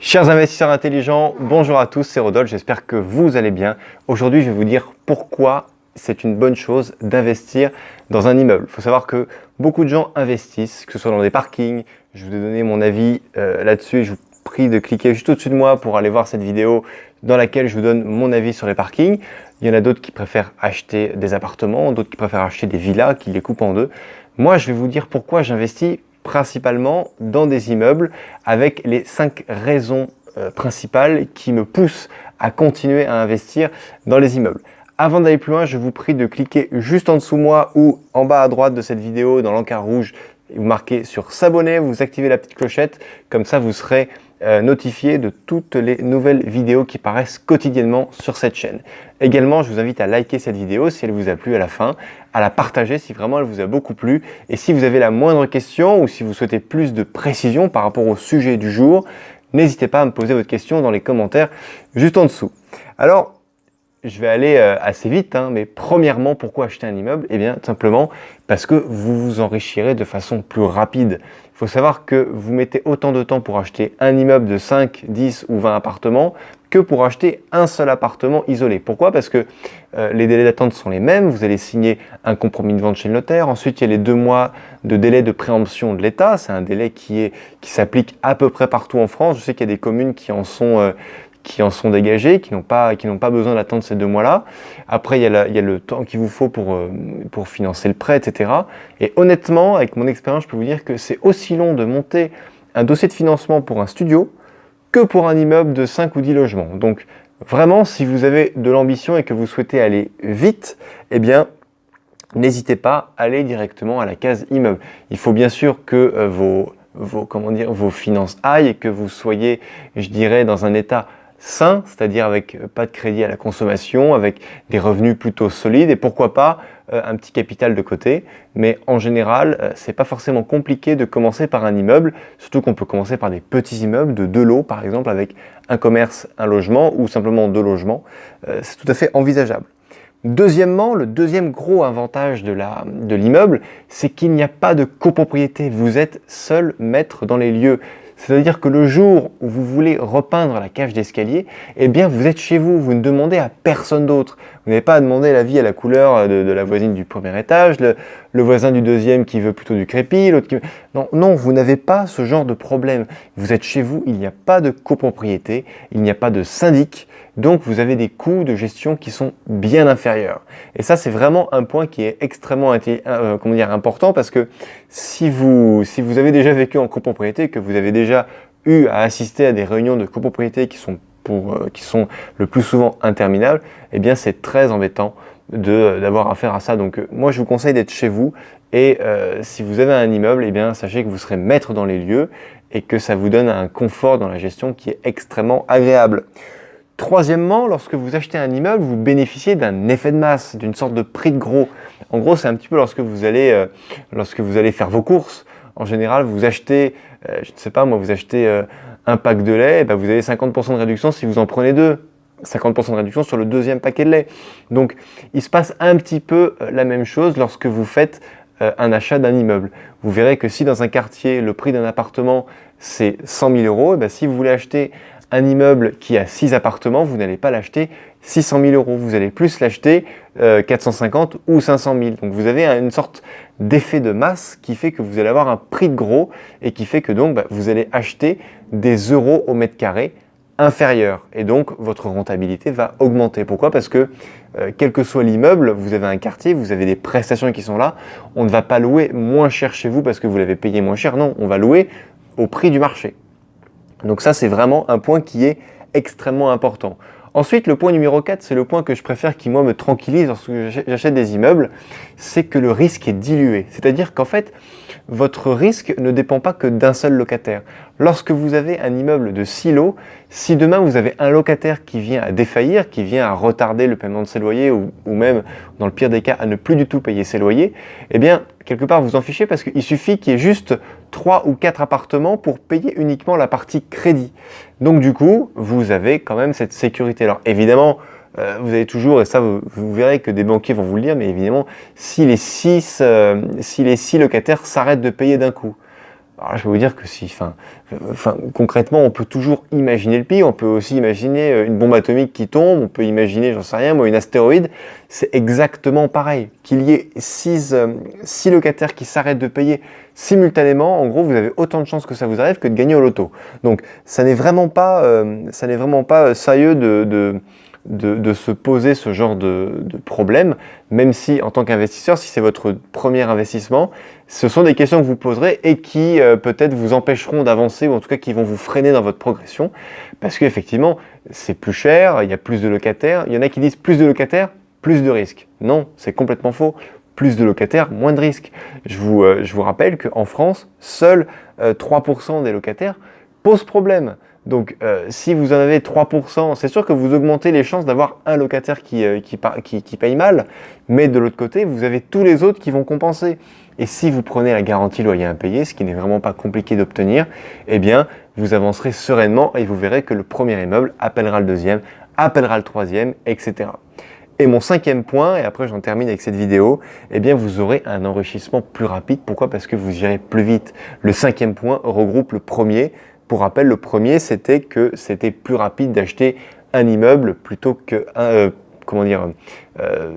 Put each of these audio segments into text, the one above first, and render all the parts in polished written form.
Chers investisseurs intelligents, bonjour à tous, c'est Rodolphe, j'espère que vous allez bien. Aujourd'hui, je vais vous dire pourquoi c'est une bonne chose d'investir dans un immeuble. Il faut savoir que beaucoup de gens investissent, que ce soit dans des parkings. Je vous ai donné mon avis là-dessus. Je vous prie de cliquer juste au-dessus de moi pour aller voir cette vidéo dans laquelle je vous donne mon avis sur les parkings. Il y en a d'autres qui préfèrent acheter des appartements, d'autres qui préfèrent acheter des villas, qui les coupent en deux. Moi, je vais vous dire pourquoi j'investis principalement dans des immeubles avec les 5 raisons principales qui me poussent à continuer à investir dans les immeubles. Avant d'aller plus loin, je vous prie de cliquer juste en dessous moi ou en bas à droite de cette vidéo dans l'encart rouge. Vous marquez sur s'abonner, vous activez la petite clochette, comme ça vous serez notifié de toutes les nouvelles vidéos qui paraissent quotidiennement sur cette chaîne. Également, je vous invite à liker cette vidéo si elle vous a plu à la fin, à la partager si vraiment elle vous a beaucoup plu. Et si vous avez la moindre question ou si vous souhaitez plus de précision par rapport au sujet du jour, n'hésitez pas à me poser votre question dans les commentaires juste en dessous. Alors, je vais aller assez vite, mais premièrement, pourquoi acheter un immeuble? Eh bien, tout simplement parce que vous vous enrichirez de façon plus rapide. Il faut savoir que vous mettez autant de temps pour acheter un immeuble de 5, 10 ou 20 appartements que pour acheter un seul appartement isolé. Pourquoi? Parce que les délais d'attente sont les mêmes. Vous allez signer un compromis de vente chez le notaire. Ensuite, il y a les 2 mois de délai de préemption de l'État. C'est un délai qui s'applique à peu près partout en France. Je sais qu'il y a des communes qui en sont dégagés, qui n'ont pas besoin d'attendre ces 2 mois-là. Après, il y a le temps qu'il vous faut pour financer le prêt, etc. Et honnêtement, avec mon expérience, je peux vous dire que c'est aussi long de monter un dossier de financement pour un studio que pour un immeuble de 5 ou 10 logements. Donc, vraiment, si vous avez de l'ambition et que vous souhaitez aller vite, eh bien, n'hésitez pas à aller directement à la case immeuble. Il faut bien sûr que vos finances aillent et que vous soyez, je dirais, dans un état sain, c'est-à-dire avec pas de crédit à la consommation, avec des revenus plutôt solides et pourquoi pas un petit capital de côté. Mais en général, c'est pas forcément compliqué de commencer par un immeuble, surtout qu'on peut commencer par des petits immeubles de 2 lots par exemple avec un commerce, un logement ou simplement 2 logements. C'est tout à fait envisageable. Deuxièmement, le deuxième gros avantage de l'immeuble, c'est qu'il n'y a pas de copropriété. Vous êtes seul maître dans les lieux. C'est-à-dire que le jour où vous voulez repeindre la cage d'escalier, eh bien vous êtes chez vous, vous ne demandez à personne d'autre. Vous n'avez pas à demander l'avis à la couleur de la voisine du premier étage, le voisin du deuxième qui veut plutôt du crépi, l'autre qui... Non, vous n'avez pas ce genre de problème. Vous êtes chez vous, il n'y a pas de copropriété, il n'y a pas de syndic, donc vous avez des coûts de gestion qui sont bien inférieurs. Et ça, c'est vraiment un point qui est extrêmement important parce que si vous avez déjà vécu en copropriété, que vous avez déjà eu à assister à des réunions de copropriété qui sont le plus souvent interminables, eh bien c'est très embêtant d'avoir affaire à ça. Donc moi je vous conseille d'être chez vous et si vous avez un immeuble, eh bien sachez que vous serez maître dans les lieux et que ça vous donne un confort dans la gestion qui est extrêmement agréable. Troisièmement, lorsque vous achetez un immeuble, vous bénéficiez d'un effet de masse, d'une sorte de prix de gros. En gros, c'est un petit peu lorsque vous allez faire vos courses. En général, vous achetez, vous achetez un pack de lait, vous avez 50% de réduction si vous en prenez 2. 50% de réduction sur le deuxième paquet de lait. Donc, il se passe un petit peu la même chose lorsque vous faites un achat d'un immeuble. Vous verrez que si dans un quartier, le prix d'un appartement, c'est 100 000 euros, si vous voulez acheter un immeuble qui a 6 appartements, vous n'allez pas l'acheter 600 000 euros. Vous allez plus l'acheter 450 ou 500 000. Donc vous avez une sorte d'effet de masse qui fait que vous allez avoir un prix de gros et qui fait que donc vous allez acheter des euros au mètre carré inférieurs. Et donc votre rentabilité va augmenter. Pourquoi? Parce que quel que soit l'immeuble, vous avez un quartier, vous avez des prestations qui sont là. On ne va pas louer moins cher chez vous parce que vous l'avez payé moins cher. Non, on va louer au prix du marché. Donc ça, c'est vraiment un point qui est extrêmement important. Ensuite, le point numéro 4, c'est le point que je préfère qui, moi, me tranquillise lorsque j'achète des immeubles, c'est que le risque est dilué. C'est-à-dire qu'en fait, votre risque ne dépend pas que d'un seul locataire. Lorsque vous avez un immeuble de 6 lots, si demain vous avez un locataire qui vient à défaillir, qui vient à retarder le paiement de ses loyers ou même, dans le pire des cas, à ne plus du tout payer ses loyers, eh bien, quelque part, vous en fichez parce qu'il suffit qu'il y ait juste 3 ou 4 appartements pour payer uniquement la partie crédit. Donc du coup, vous avez quand même cette sécurité. Alors évidemment, vous avez toujours, et ça vous verrez que des banquiers vont vous le dire, mais évidemment, si les 6 locataires s'arrêtent de payer d'un coup, Alors, je vais vous dire que si, concrètement, on peut toujours imaginer le pire. On peut aussi imaginer une bombe atomique qui tombe. On peut imaginer, j'en sais rien, moi, une astéroïde. C'est exactement pareil. Qu'il y ait six locataires qui s'arrêtent de payer simultanément, en gros, vous avez autant de chances que ça vous arrive que de gagner au loto. Donc, ça n'est vraiment pas sérieux de se poser ce genre de problème, même si en tant qu'investisseur, si c'est votre premier investissement, ce sont des questions que vous poserez et qui peut-être vous empêcheront d'avancer ou en tout cas qui vont vous freiner dans votre progression parce qu'effectivement, c'est plus cher, il y a plus de locataires. Il y en a qui disent plus de locataires, plus de risques. Non, c'est complètement faux. Plus de locataires, moins de risques. Je vous rappelle qu'en France, seuls 3% des locataires posent problème. Donc, si vous en avez 3%, c'est sûr que vous augmentez les chances d'avoir un locataire qui paye mal, mais de l'autre côté, vous avez tous les autres qui vont compenser. Et si vous prenez la garantie loyer impayé, ce qui n'est vraiment pas compliqué d'obtenir, eh bien, vous avancerez sereinement et vous verrez que le premier immeuble appellera le deuxième, appellera le troisième, etc. Et mon cinquième point, et après j'en termine avec cette vidéo, eh bien vous aurez un enrichissement plus rapide. Pourquoi? Parce que vous irez plus vite. Le cinquième point regroupe le premier. Pour rappel, le premier, c'était que c'était plus rapide d'acheter un immeuble plutôt que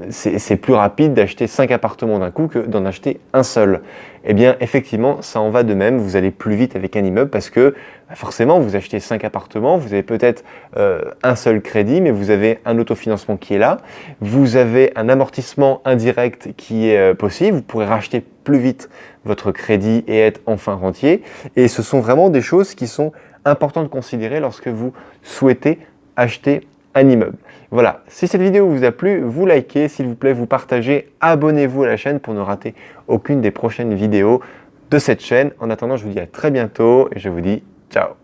c'est plus rapide d'acheter 5 appartements d'un coup que d'en acheter un seul. Eh bien, effectivement, ça en va de même. Vous allez plus vite avec un immeuble parce que forcément, vous achetez 5 appartements, vous avez peut-être un seul crédit, mais vous avez un autofinancement qui est là. Vous avez un amortissement indirect qui est possible. Vous pourrez racheter plus vite votre crédit et être enfin rentier. Et ce sont vraiment des choses qui sont importantes de considérer lorsque vous souhaitez acheter un immeuble. Voilà, si cette vidéo vous a plu, vous likez, s'il vous plaît, vous partagez, abonnez-vous à la chaîne pour ne rater aucune des prochaines vidéos de cette chaîne. En attendant, je vous dis à très bientôt et je vous dis ciao.